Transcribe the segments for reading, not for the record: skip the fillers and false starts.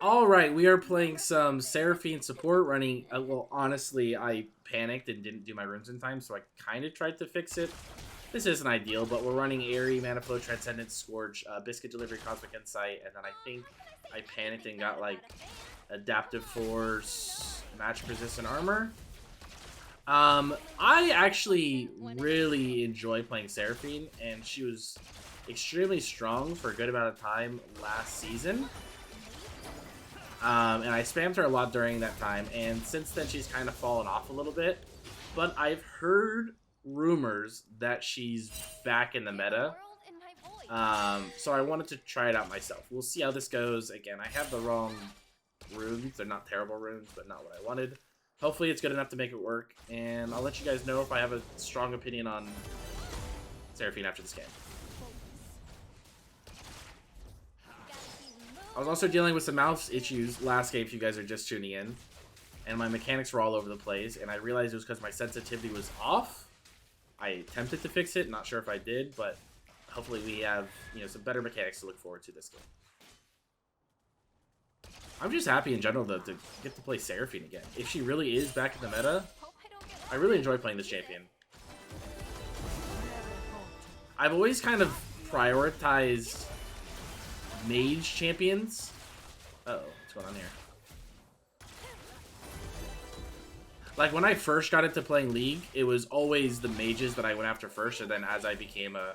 Alright, we are playing some Seraphine support running. Well, honestly, I panicked and didn't do my runes in time, so I kind of tried to fix it. This isn't ideal, but we're running Airy, Mana Flow, Transcendence, Scourge, Biscuit Delivery, Cosmic Insight, and then I think I panicked and got like Adaptive Force, Match Resistant Armor. I actually really enjoy playing Seraphine, and she was extremely strong for a good amount of time last season. And I spammed her a lot during that time, and since then she's kind of fallen off a little bit. But I've heard rumors that she's back in the meta. So I wanted to try it out myself. We'll see how this goes. Again, I have the wrong runes. They're not terrible runes, but not what I wanted. Hopefully it's good enough to make it work, and I'll let you guys know if I have a strong opinion on Seraphine after this game. I was also dealing with some mouse issues last game if you guys are just tuning in, and my mechanics were all over the place, and I realized it was because my sensitivity was off. I attempted to fix it, not sure if I did, but hopefully we have, you know, some better mechanics to look forward to this game. I'm just happy in general, though, to get to play Seraphine again. If she really is back in the meta, I really enjoy playing this champion. I've always kind of prioritized mage champions. Uh-oh, what's going on here? Like, when I first got into playing League, it was always the mages that I went after first, and then as I became a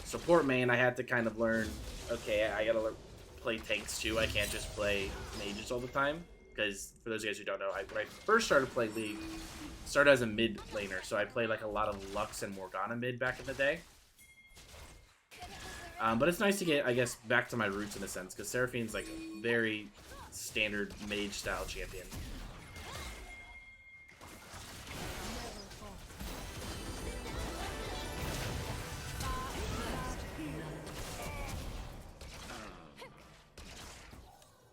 support main, I had to kind of learn, okay, I gotta play tanks too. I can't just play mages all the time, because for those of you guys who don't know, when I first started playing League, started as a mid laner, so I played like a lot of Lux and Morgana mid back in the day. But it's nice to get, I guess, back to my roots in a sense, because Seraphine's like a very standard mage style champion.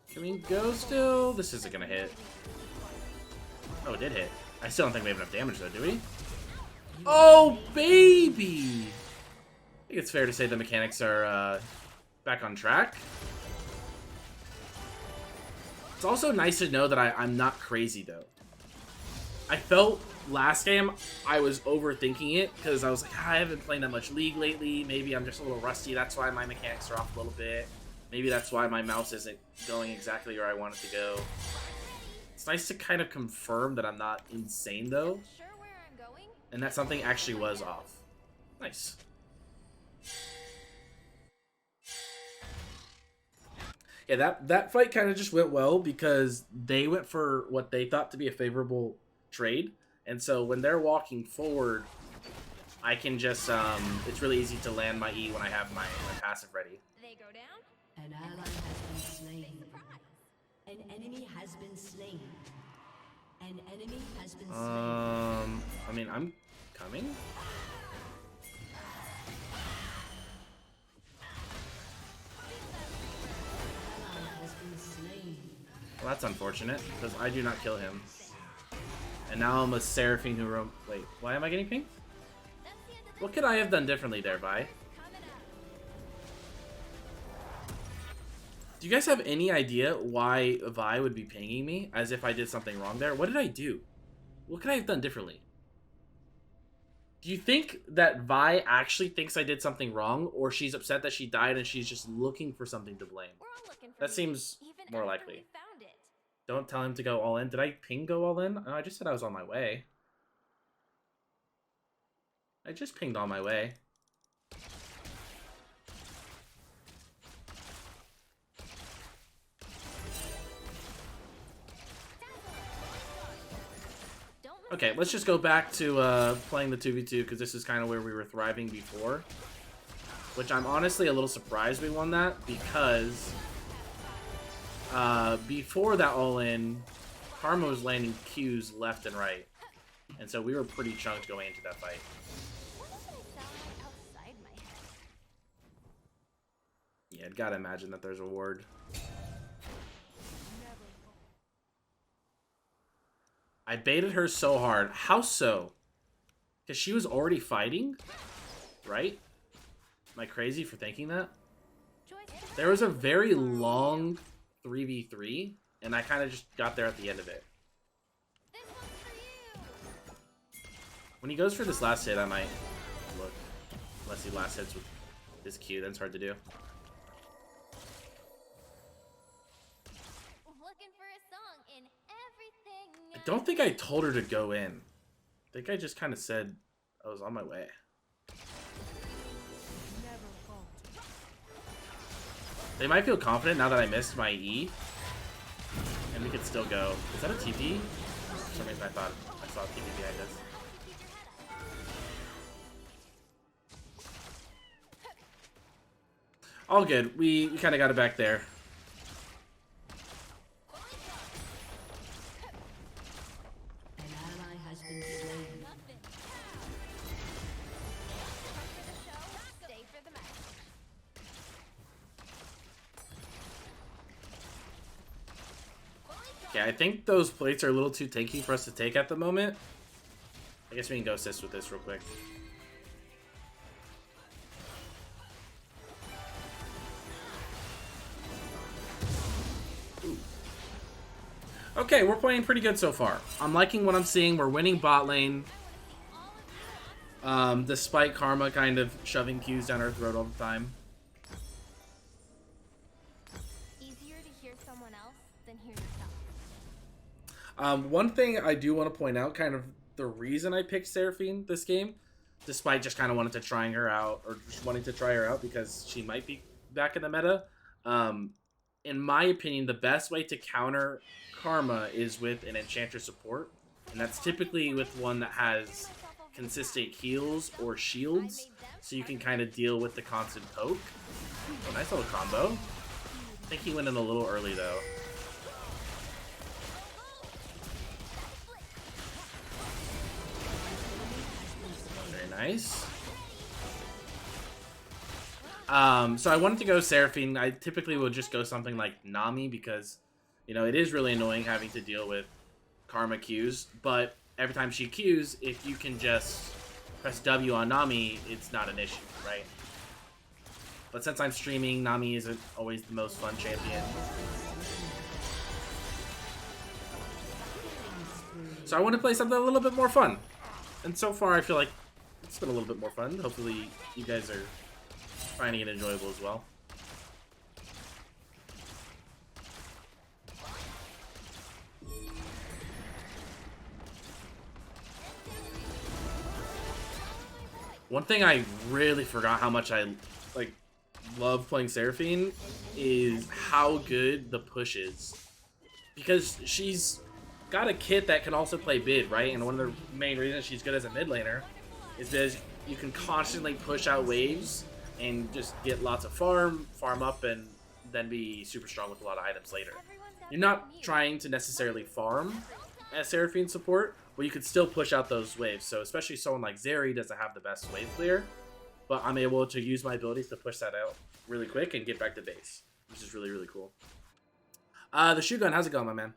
Can we go still? This isn't gonna hit. Oh, it did hit. I still don't think we have enough damage though, do we? Oh, baby! I think it's fair to say the mechanics are back on track. It's also nice to know that I'm not crazy, though. I felt last game I was overthinking it because I was like, I haven't played that much League lately. Maybe I'm just a little rusty. That's why my mechanics are off a little bit. Maybe that's why my mouse isn't going exactly where I want it to go. It's nice to kind of confirm that I'm not insane, though. And that something actually was off. Nice. Yeah, that fight kind of just went well because they went for what they thought to be a favorable trade. And so when they're walking forward, I can just, it's really easy to land my E when I have my passive ready. They go down. An ally has been slain. An enemy has been slain. An enemy has been slain. I mean, I'm coming. Well, that's unfortunate, because I do not kill him. And now I'm a Seraphine who roam. Wait, why am I getting pinged? What could I have done differently there, Vi? Do you guys have any idea why Vi would be pinging me as if I did something wrong there? What did I do? What could I have done differently? Do you think that Vi actually thinks I did something wrong, or she's upset that she died and she's just looking for something to blame? That seems more likely. Don't tell him to go all in. Did I ping go all in? No, I just said I was on my way. I just pinged on my way. Okay, let's just go back to playing the 2v2 because this is kind of where we were thriving before. Which I'm honestly a little surprised we won that because before that all-in, Karma was landing Qs left and right. And so we were pretty chunked going into that fight. Yeah, I'd gotta imagine that there's a ward. I baited her so hard. How so? Because she was already fighting? Right? Am I crazy for thinking that? There was a very long 3v3, and I kind of just got there at the end of it. When he goes for this last hit, I might look. Unless he last hits with his Q, then it's hard to do. Looking for a song in everything. I don't think I told her to go in. I think I just kind of said I was on my way. They might feel confident now that I missed my E. And we could still go. Is that a TP? For some reason I thought I saw a TP behind us. All good. We kind of got it back there. An ally has been slain. Stay for the match. Okay, I think those plates are a little too tanky for us to take at the moment. I guess we can go assist with this real quick. Ooh. Okay, we're playing pretty good so far. I'm liking what I'm seeing. We're winning bot lane. Despite Karma kind of shoving Qs down our throat all the time. Easier to hear someone else than hear yourself. One thing I do want to point out, kind of the reason I picked Seraphine this game, despite just kind of wanting to try her out, or just wanting to try her out because she might be back in the meta. In my opinion, the best way to counter Karma is with an Enchantress support, and that's typically with one that has consistent heals or shields, so you can kind of deal with the constant poke. Oh, nice little combo. I think he went in a little early though. Nice. So I wanted to go Seraphine. I typically would just go something like Nami because, you know, it is really annoying having to deal with Karma Qs, but every time she Qs, if you can just press W on Nami, it's not an issue, right? But since I'm streaming, Nami isn't always the most fun champion. So I want to play something a little bit more fun. And so far I feel like it's been a little bit more fun. Hopefully you guys are finding it enjoyable as well. One thing I really forgot how much I love playing Seraphine is how good the push is. Because she's got a kit that can also play mid, right? And one of the main reasons she's good as a mid laner is because you can constantly push out waves and just get lots of farm up, and then be super strong with a lot of items later. You're not trying to necessarily farm as Seraphine support, but you could still push out those waves. So especially someone like Zeri doesn't have the best wave clear, but I'm able to use my abilities to push that out really quick and get back to base, which is really, really cool. The Shogun, how's it going, my man?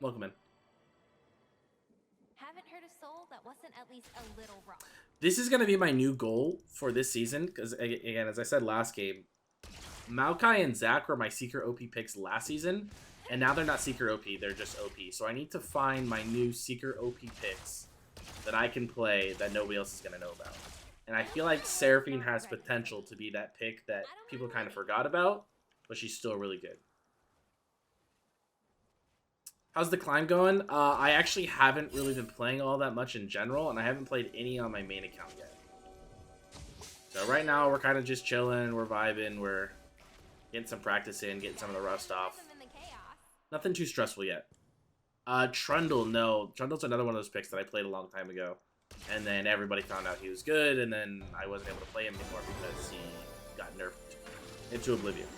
Welcome in. Haven't heard a soul that wasn't at least a little wrong. This is going to be my new goal for this season, because, again, as I said last game, Maokai and Zac were my Seeker OP picks last season, and now they're not Seeker OP, they're just OP. So I need to find my new Seeker OP picks that I can play that nobody else is going to know about. And I feel like Seraphine has potential to be that pick that people kind of forgot about, but she's still really good. How's the climb going? I actually haven't really been playing all that much in general, and I haven't played any on my main account yet. So right now, we're kind of just chilling, we're vibing, we're getting some practice in, getting some of the rust off. Nothing too stressful yet. Trundle, no. Trundle's another one of those picks that I played a long time ago. And then everybody found out he was good, and then I wasn't able to play him anymore because he got nerfed into oblivion.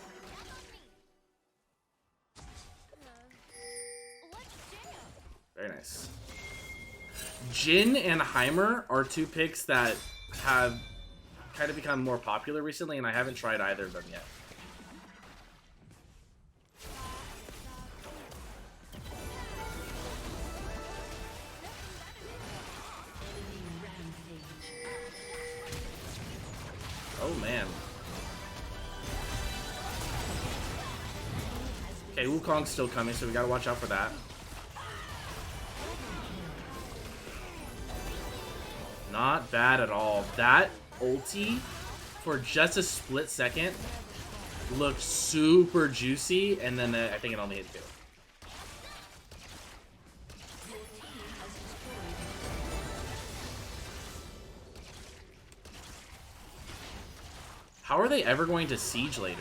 Very nice. Jhin and Heimer are two picks that have kind of become more popular recently, and I haven't tried either of them yet. Oh man. Okay, ooh, Wukong's still coming, so we gotta watch out for that. Not bad at all. That ulti, for just a split second, looked super juicy, and then I think it only hit 2. How are they ever going to siege later?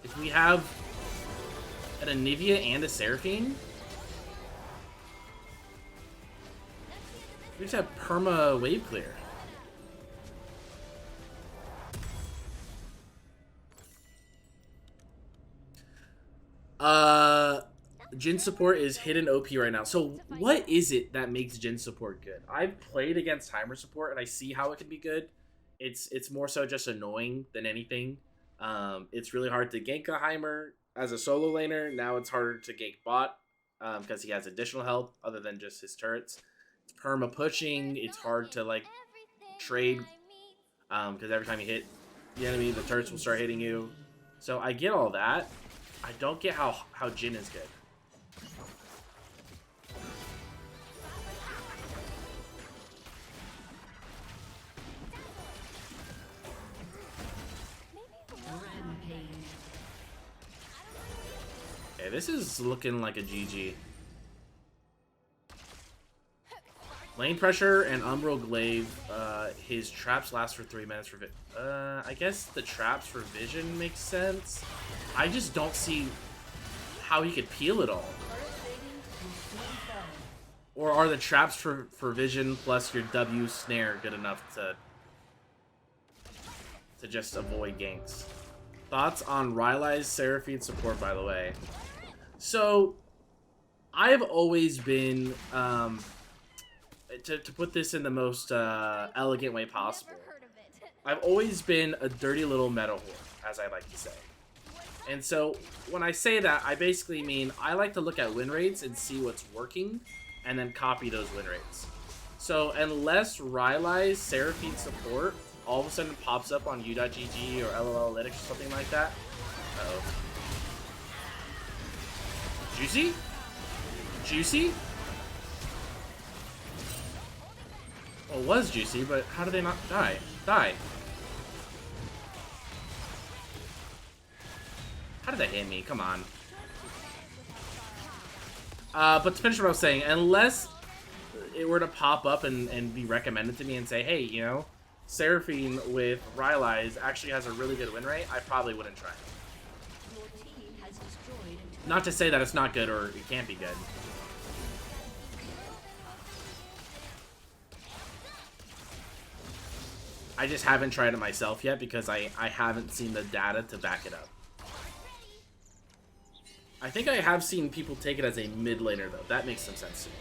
If we have an Anivia and a Seraphine? We just have perma wave clear. Jhin support is hidden OP right now. So what is it that makes Jhin support good? I've played against Heimer support and I see how it can be good. It's more so just annoying than anything. It's really hard to gank a Heimer as a solo laner. Now it's harder to gank bot because he has additional help other than just his turrets. It's perma pushing. It's hard to like trade because every time you hit the enemy, the turrets will start hitting you. So I get all that. I don't get how Jhin is good. Okay, this is looking like a GG. Lane pressure and Umbral Glaive. His traps last for 3 minutes for I guess the traps for vision makes sense. I just don't see how he could peel it all. Or are the traps for vision plus your W snare good enough to just avoid ganks? Thoughts on Rylai's Seraphine support, by the way. So, I've always been, to put this in the most elegant way possible, I've always been a dirty little meta whore, as I like to say. And so, when I say that, I basically mean I like to look at win rates and see what's working, and then copy those win rates. So, unless Rylai's Seraphine support all of a sudden pops up on u.gg or LOL Analytics or something like that. Uh-oh. Juicy? Juicy? Well, it was juicy, but how did they not die? Die. How did that hit me? Come on. But to finish what I was saying, unless it were to pop up and be recommended to me and say, hey, you know, Seraphine with Rylai's actually has a really good win rate, I probably wouldn't try it. Not to say that it's not good or it can't be good. I just haven't tried it myself yet because I haven't seen the data to back it up. I think I have seen people take it as a mid laner though. That makes some sense to me.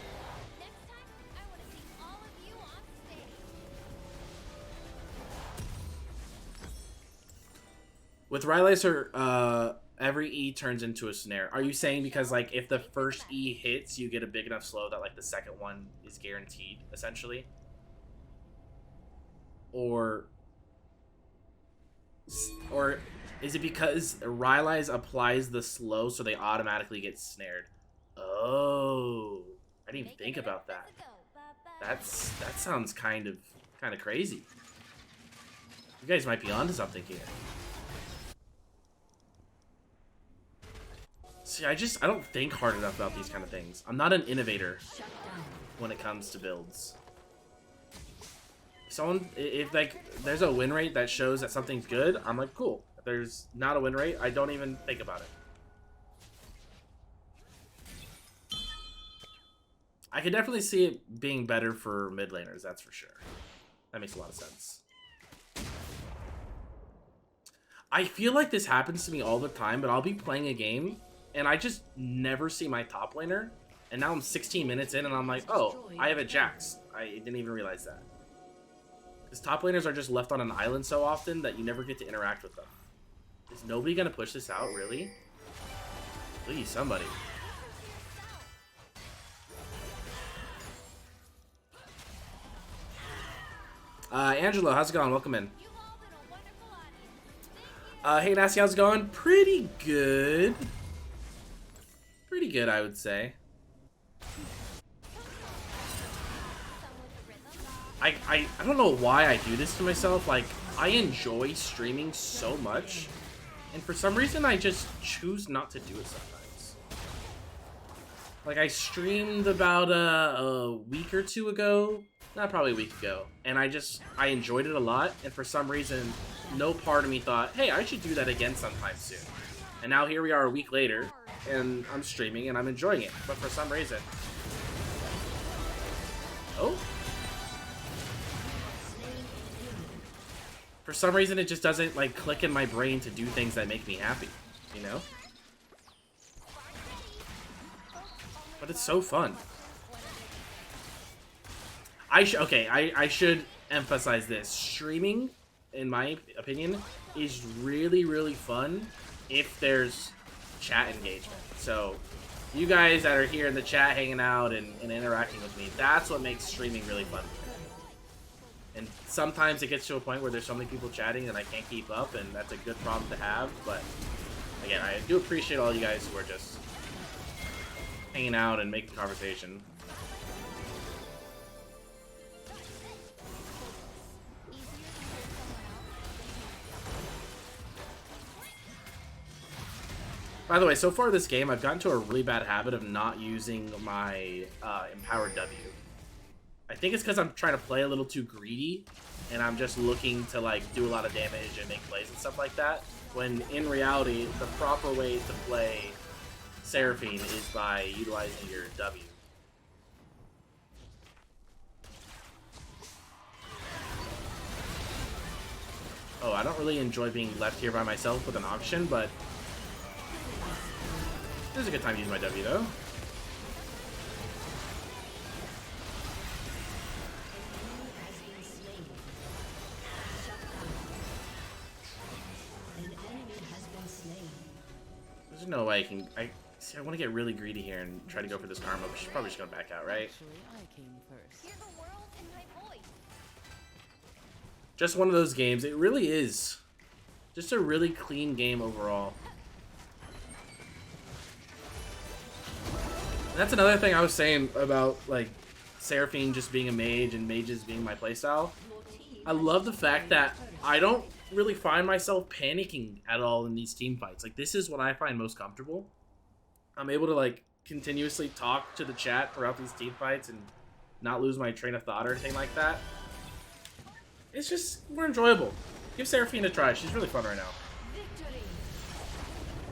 With Rylai's, every E turns into a snare. Are you saying because, like, if the first E hits, you get a big enough slow that, like, the second one is guaranteed, essentially? Or is it because Rylai's applies the slow so they automatically get snared? Oh, I didn't even think about that. That sounds kind of crazy. You guys might be onto something here. See, I don't think hard enough about these kind of things. I'm not an innovator when it comes to builds. If like there's a win rate that shows that something's good, I'm like, cool. If there's not a win rate, I don't even think about it. I could definitely see it being better for mid laners, that's for sure. That makes a lot of sense. I feel like this happens to me all the time, but I'll be playing a game and I just never see my top laner. And now I'm 16 minutes in and I'm like, oh, I have a Jax. I didn't even realize that. Because top laners are just left on an island so often that you never get to interact with them. Is nobody going to push this out, really? Please, somebody. Angelo, how's it going? Welcome in. Hey Nasteey, how's it going? Pretty good. Pretty good, I would say. I don't know why I do this to myself. Like, I enjoy streaming so much, and for some reason I just choose not to do it sometimes. Like, I streamed about a week or two ago, not probably a week ago, and I enjoyed it a lot, and for some reason, no part of me thought, hey, I should do that again sometime soon. And now here we are a week later, and I'm streaming and I'm enjoying it, but for some reason... Oh? For some reason, it just doesn't, like, click in my brain to do things that make me happy, you know? But it's so fun. I should emphasize this. Streaming, in my opinion, is really, really fun if there's chat engagement. So, you guys that are here in the chat hanging out and interacting with me, that's what makes streaming really fun. And sometimes it gets to a point where there's so many people chatting and I can't keep up, and that's a good problem to have. But again, I do appreciate all you guys who are just hanging out and making conversation. By the way, so far this game, I've gotten to a really bad habit of not using my empowered W. I think it's because I'm trying to play a little too greedy, and I'm just looking to, like, do a lot of damage and make plays and stuff like that, when in reality, the proper way to play Seraphine is by utilizing your W. Oh, I don't really enjoy being left here by myself with an auction, but this is a good time to use my W, though. There's no way I can... I want to get really greedy here and try to go for this karma, but she's probably just going to back out, right? Just one of those games. It really is. Just a really clean game overall. And that's another thing I was saying about, like, Seraphine just being a mage and mages being my playstyle. I love the fact that I don't really find myself panicking at all in these team fights. Like, this is what I find most comfortable. I'm able to, like, continuously talk to the chat throughout these team fights and not lose my train of thought or anything like that. It's just more enjoyable. Give Seraphine a try. She's really fun right now.